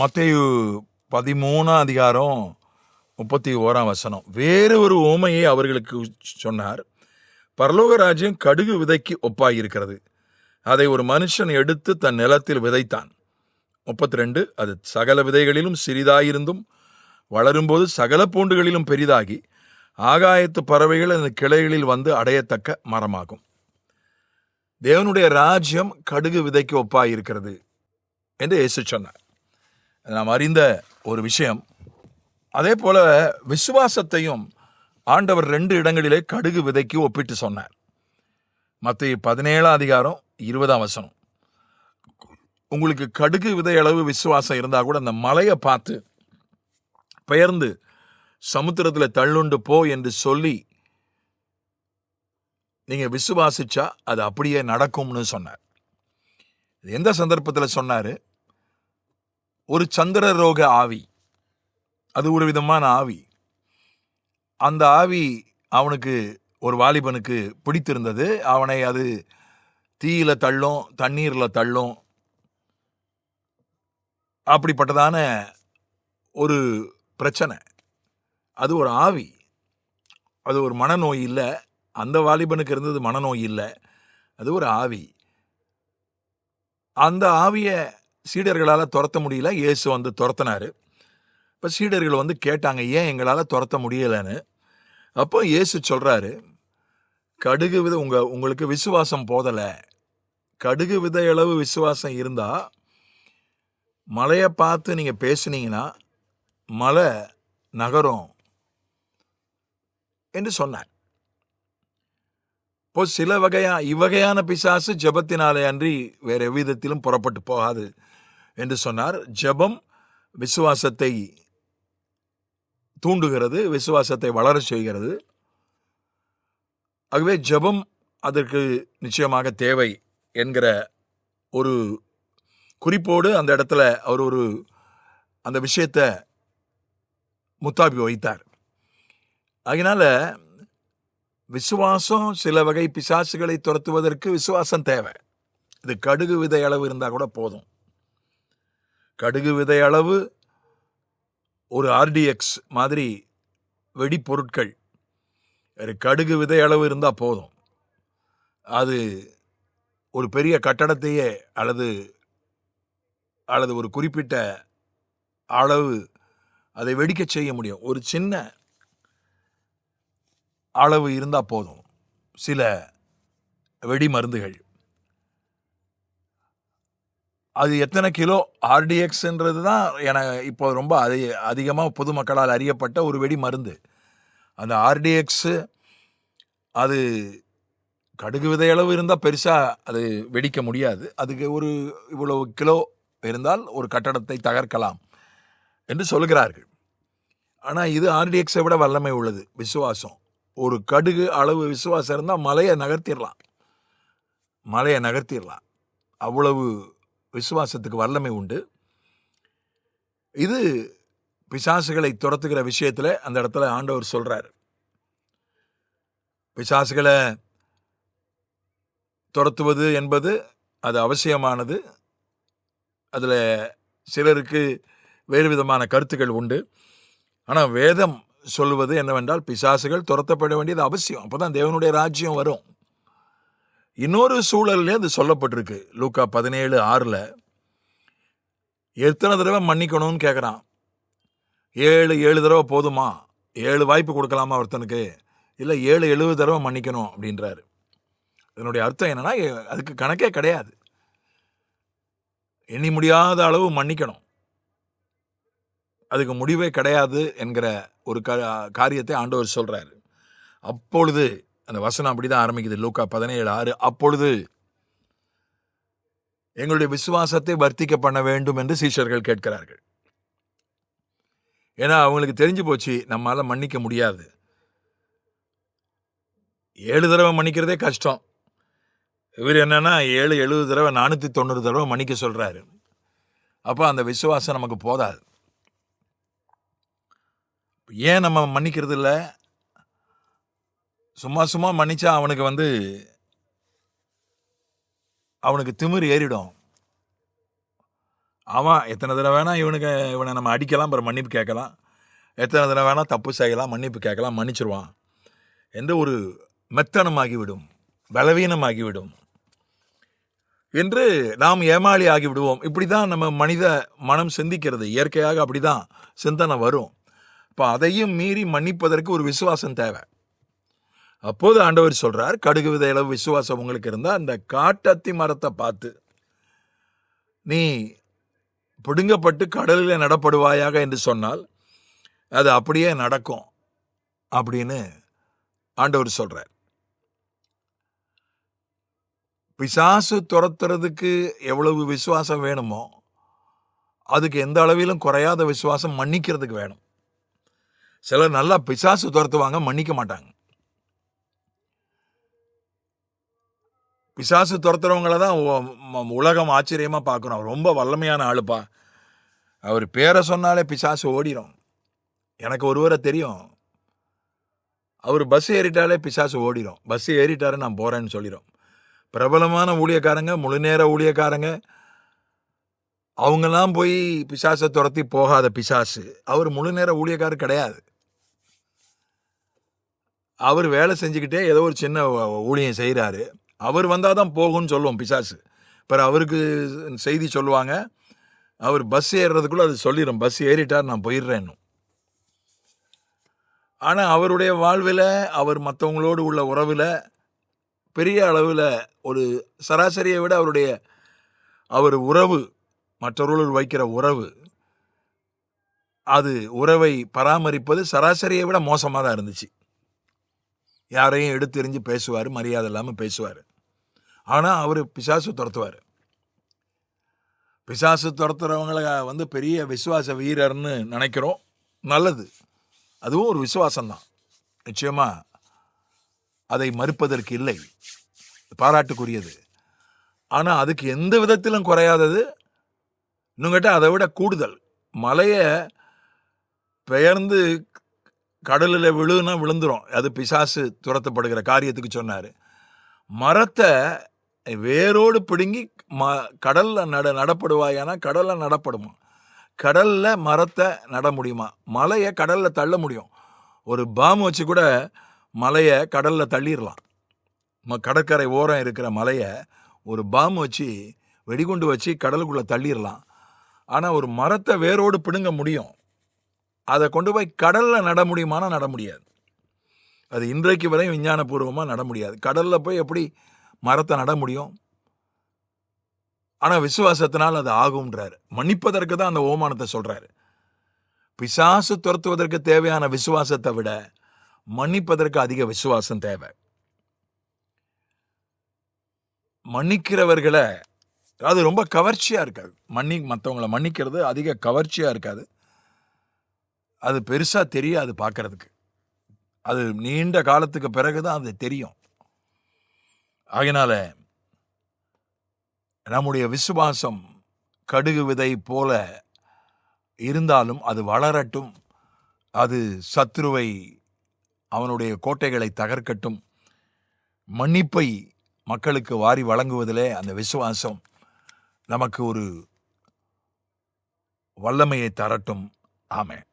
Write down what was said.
மத்தேயு 13:31 வேறு ஒரு உவமையை அவர்களுக்கு சொன்னார். பரலோக ராஜ்யம் கடுகு விதைக்கு ஒப்பாயிருக்கிறது. அதை ஒரு மனுஷன் எடுத்து தன் நிலத்தில் விதைத்தான். 32 அது சகல விதைகளிலும் சிறிதாயிருந்தும் வளரும்போது சகல பூண்டுகளிலும் பெரிதாகி ஆகாயத்து பறவைகள் அந்த கிளைகளில் வந்து அடையத்தக்க மரமாகும். தேவனுடைய ராஜ்யம் கடுகு விதைக்கு ஒப்பாயிருக்கிறது என்று இயேசு சொன்னார். நாம் அறிந்த ஒரு விஷயம். அதே போல விசுவாசத்தையும் ஆண்டவர் 2 இடங்களிலே கடுகு விதைக்கு ஒப்பிட்டு சொன்னார். மத்தேயு 17:20 உங்களுக்கு கடுகு விதை அளவு விசுவாசம் இருந்தால் கூட அந்த மலையை பார்த்து பெயர்ந்து சமுத்திரத்தில் தள்ளுண்டு போ என்று சொல்லி நீங்க விசுவாசிச்சா அது அப்படியே நடக்கும்னு சொன்னார். எந்த சந்தர்ப்பத்தில் சொன்னாரு? ஒரு சந்திர ரோக ஆவி, அது ஒரு விதமான ஆவி. அந்த ஆவி அவனுக்கு ஒரு வாலிபனுக்கு பிடித்திருந்தது. அவனை அது தீயில தள்ளும், தண்ணீர்ல தள்ளும். அப்படிப்பட்டதான ஒரு பிரச்சனை. அது ஒரு ஆவி. அது ஒரு மனநோய் இல்லை. அந்த வாலிபனுக்கு இருந்தது மனநோய் இல்லை, அது ஒரு ஆவி. அந்த ஆவியை சீடர்களால் துரத்த முடியல. இயேசு வந்து துரத்தினாரு. இப்போ சீடர்கள் வந்து கேட்டாங்க, ஏன் எங்களால் துரத்த முடியலைன்னு. அப்போ இயேசு சொல்கிறாரு, கடுகு விதை உங்களுக்கு விசுவாசம் போதலை. கடுகு விதை அளவு விசுவாசம் இருந்தால் மலையை பார்த்து நீங்கள் பேசுனீங்கன்னா மலை நகரும் என்று சொன்னார். இப்போ சில இவ்வகையான பிசாசு ஜெபத்தினாலே அன்றி வேறு எவ்விதத்திலும் புறப்பட்டு போகாது என்று சொன்னார். ஜெபம் விசுவாசத்தை தூண்டுகிறது, விசுவாசத்தை வளர செய்கிறது. ஆகவே ஜெபம் அதற்கு நிச்சயமாக தேவை என்கிற ஒரு குறிப்போடு அந்த இடத்துல அவர் அந்த விஷயத்தை முத்தாபி வைத்தார். அதனால விசுவாசம் சில வகை பிசாசுகளை துரத்துவதற்கு விசுவாசம் தேவை. இது கடுகு விதை அளவு இருந்தால் கூட போதும். கடுகு விதை அளவு ஒரு ஆர்டிஎக்ஸ் மாதிரி வெடிப்பொருட்கள் கடுகு விதை அளவு இருந்தால் போதும். அது ஒரு பெரிய கட்டடத்தையே அல்லது ஒரு குறிப்பிட்ட அளவு அதை வெடிக்க செய்ய முடியும். ஒரு சின்ன அளவு இருந்தால் போதும். சில வெடி மருந்துகள் அது எத்தனை கிலோ ஆர்டிஎக்ஸ்ன்றது தான் இப்போ ரொம்ப அதிகமாக பொதுமக்களால் அறியப்பட்ட ஒரு வெடி மருந்து. அந்த ஆர்டிஎக்ஸு அது கடுகு விதை அளவு இருந்தால் பெருசாக அது வெடிக்க முடியாது. அதுக்கு இவ்வளவு கிலோ இருந்தால் ஒரு கட்டடத்தை தகர்க்கலாம் என்று சொல்கிறார்கள். ஆனால் இது ஆர்டிஎக்ஸை விட வல்லமை உள்ளது. விசுவாசம், ஒரு கடுகு அளவு விசுவாசம் இருந்தால் மலையை நகர்த்திடலாம். அவ்வளவு விசுவாசத்துக்கு வல்லமை உண்டு. இது பிசாசுகளை துரத்துகிற விஷயத்தில் அந்த இடத்துல ஆண்டவர் சொல்றார். பிசாசுகளை துரத்துவது என்பது அது அவசியமானது. அதில் சிலருக்கு வேறு விதமான கருத்துக்கள் உண்டு. ஆனால் வேதம் சொல்லுவது என்னவென்றால் பிசாசுகள் துரத்தப்பட வேண்டியது அவசியம். அப்போதான் தேவனுடைய ராஜ்யம் வரும். இன்னொரு சூழல்லே அது சொல்லப்பட்டிருக்கு. லூக்கா 17:6 எத்தனை தடவை மன்னிக்கணும்னு கேட்குறான். 7 தடவை போதுமா? 7 வாய்ப்பு கொடுக்கலாமா ஒருத்தனுக்கு? இல்லை 70 தடவை மன்னிக்கணும் அப்படின்றாரு. இதனுடைய அர்த்தம் என்னன்னா, அதுக்கு கணக்கே கிடையாது. எண்ணி முடியாத அளவு மன்னிக்கணும், அதுக்கு முடிவே கிடையாது என்கிற ஒரு காரியத்தை ஆண்டவர் சொல்றாரு. அப்பொழுது அந்த வசனம் அப்படிதான் ஆரம்பிக்குது. லூக்கா 17:6 அப்பொழுது எங்களுடைய விசுவாசத்தை வர்த்திக்க பண்ண வேண்டும் என்று சீஷர்கள் கேட்கிறார்கள். ஏன்னா அவங்களுக்கு தெரிஞ்சு போச்சு, நம்மளால மன்னிக்க முடியாது. 7 தடவை மன்னிக்கிறதே கஷ்டம். இவர் என்னன்னா 70 தடவை 490 தடவை மன்னிக்க சொல்றாரு. அப்போ அந்த விசுவாசம் நமக்கு போதாது. ஏன் நம்ம மன்னிக்கிறது இல்லை? சும்மா மன்னிச்சா அவனுக்கு திமிர் ஏறிடும். அவன் எத்தனை தடவை வேணால் இவனை நம்ம அடிக்கலாம், அப்புறம் மன்னிப்பு கேட்கலாம், எத்தனை தடவை வேணால் தப்பு செய்யலாம், மன்னிப்பு கேட்கலாம், மன்னிச்சிருவான் என்ற ஒரு மெத்தனமாகிவிடும், பலவீனமாகிவிடும் என்று நாம் ஏமாளி ஆகிவிடுவோம். இப்படி தான் நம்ம மனித மனம் சிந்திக்கிறது. இயற்கையாக அப்படி தான் சிந்தனை வரும். இப்போ அதையும் மீறி மன்னிப்பதற்கு ஒரு விசுவாசம் தேவை. அப்போது ஆண்டவர் சொல்கிறார், கடுகு விதை அளவு விசுவாசம் உங்களுக்கு இருந்தால் அந்த காட்டத்தி மரத்தை பார்த்து நீ பிடுங்கப்பட்டு கடலில் நடப்படுவாயாக என்று சொன்னால் அது அப்படியே நடக்கும் அப்படின்னு ஆண்டவர் சொல்கிறார். பிசாசு துரத்துறதுக்கு எவ்வளவு விசுவாசம் வேணுமோ அதுக்கு எந்த அளவிலும் குறையாத விசுவாசம் மன்னிக்கிறதுக்கு வேணும். சிலர் நல்லா பிசாசு துரத்துவாங்க, மன்னிக்க மாட்டாங்க. பிசாசு துரத்துறவங்கள தான் உலகம் ஆச்சரியமாக பார்க்குறோம். ரொம்ப வல்லமையான ஆளுப்பா, அவர் பேரை சொன்னாலே பிசாசு ஓடிடும். எனக்கு ஒருவரை தெரியும், அவர் பஸ் ஏறிட்டாலே பிசாசு ஓடிடும். பஸ் ஏறிட்டாரு நான் போகிறேன்னு சொல்லிடும். பிரபலமான ஊழியக்காரங்க, முழு நேர ஊழியக்காரங்க, அவங்கெல்லாம் போய் பிசாசை துரத்தி போகாத பிசாசு அவர் முழு நேர ஊழியக்காரர் கிடையாது. அவர் வேலை செஞ்சுக்கிட்டே ஏதோ ஒரு சின்ன ஊழியம் செய்கிறாரு. அவர் வந்தால் தான் போகும்னு சொல்லுவோம் பிசாசு. பிறகு அவருக்கு செய்தி சொல்லுவாங்க, அவர் பஸ் ஏறுறதுக்குள்ளே அது சொல்லிடும், பஸ் ஏறிட்டார் நான் போயிடுறேன்னு. ஆனால் அவருடைய வாழ்வில், அவர் மற்றவங்களோடு உள்ள உறவில் பெரிய அளவில் ஒரு சராசரியை விட அவர் உறவு, மற்றவர்களோடு வைக்கிற உறவு, அது உறவை பராமரிப்பது சராசரியை விட மோசமாக தான் இருந்துச்சு. யாரையும் எடுத்தெறிஞ்சு பேசுவார், மரியாதை இல்லாமல் பேசுவார். ஆனால் அவர் பிசாசு துரத்துவார். பிசாசு துரத்துறவங்களை பெரிய விசுவாச வீரர்னு நினைக்கிறோம். நல்லது, அதுவும் ஒரு விசுவாசம்தான். நிச்சயமாக அதை மறுப்பதற்கு இல்லை, பாராட்டுக்குரியது. ஆனால் அதுக்கு எந்த விதத்திலும் குறையாதது, இன்னும் கேட்டால் அதை விட கூடுதல். மலையை பெயர்ந்து கடலில் விழுந்துரும், அது பிசாசு துரத்தப்படுகிற காரியத்துக்கு சொன்னார். மரத்தை வேரோடு பிடுங்கி கடலில் நடப்படுவாயானா கடலில் நடப்படுமா? கடலில் மரத்தை நட முடியுமா? மலையை கடலில் தள்ள முடியும். ஒரு பாம்பு வச்சு கூட மலையை கடலில் தள்ளிடலாம். கடற்கரை ஓரம் இருக்கிற மலையை ஒரு பாம்பு வச்சு, வெடிகுண்டு வச்சு கடலுக்குள்ளே தள்ளிடலாம். ஆனால் ஒரு மரத்தை வேரோடு பிடுங்க முடியும். அதை கொண்டு போய் கடலில் நட முடியுமானா நட முடியாது. அது இன்றைக்கு வரை விஞ்ஞானபூர்வமாக நட முடியாது. கடலில் போய் எப்படி மரத்தை நட முடியும்? ஆனால் விசுவாசத்தினால் அது ஆகும்ன்றார். மன்னிப்பதற்கு தான் அந்த ஓமானத்தை சொல்கிறாரு. பிசாசு துரத்துவதற்கு தேவையான விசுவாசத்தை விட மன்னிப்பதற்கு அதிக விசுவாசம் தேவை. மன்னிக்கிறவர்களை, அது ரொம்ப கவர்ச்சியாக இருக்காது. மற்றவங்களை மன்னிக்கிறது அதிக கவர்ச்சியாக இருக்காது. அது பெருசாக தெரியாது பார்க்கறதுக்கு. அது நீண்ட காலத்துக்கு பிறகு தான் அது தெரியும். ஆகையினால நம்முடைய விசுவாசம் கடுகு விதை போல இருந்தாலும் அது வளரட்டும், அது சத்துருவை, அவனுடைய கோட்டைகளை தகர்க்கட்டும். மன்னிப்பை மக்களுக்கு வாரி வழங்குவதிலே அந்த விசுவாசம் நமக்கு ஒரு வல்லமையை தரட்டும். ஆமென்.